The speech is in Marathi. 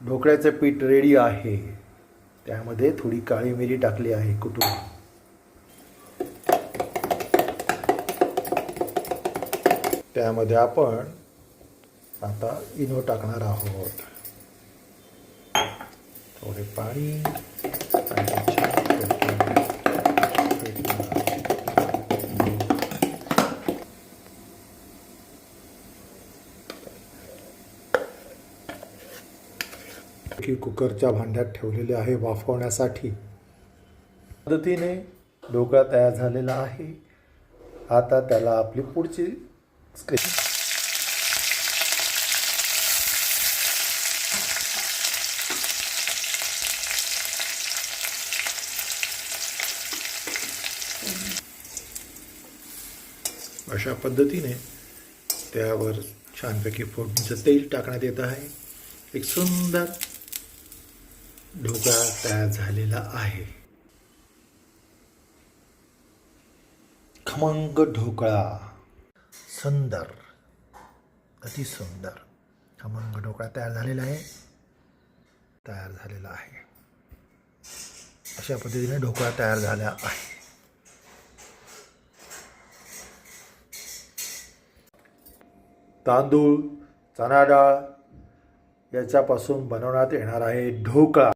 ढोकळ्याचं पीठ रेडी आहे. त्यामध्ये थोडी काळी मिरी टाकली आहे कुटून. त्यामध्ये आपण आता इनो टाकणार आहोत. थोडे पाणी आणि कुकरच्या भांड्यात ठेवलेले आहे वाफवण्यासाठी. पद्धतीने ढोकळा तयार झालेला आहे. आता त्याला आपली पुढची स्टेप. अशा पद्धतीने त्यावर छानपैकी फोडणीचं तेल टाकण्यात येत आहे. एक सुंदर ढोकळा तयार झालेला आहे. खमंग ढोकळा, सुंदर, अति सुंदर खमंग ढोकळा तयार झालेला आहे. अशा पद्धतीने ढोकळा तयार झाला आहे. तांदूळ, चणा डाळ याच्यापासून बनवण्यात येणार आहे ढोकळा.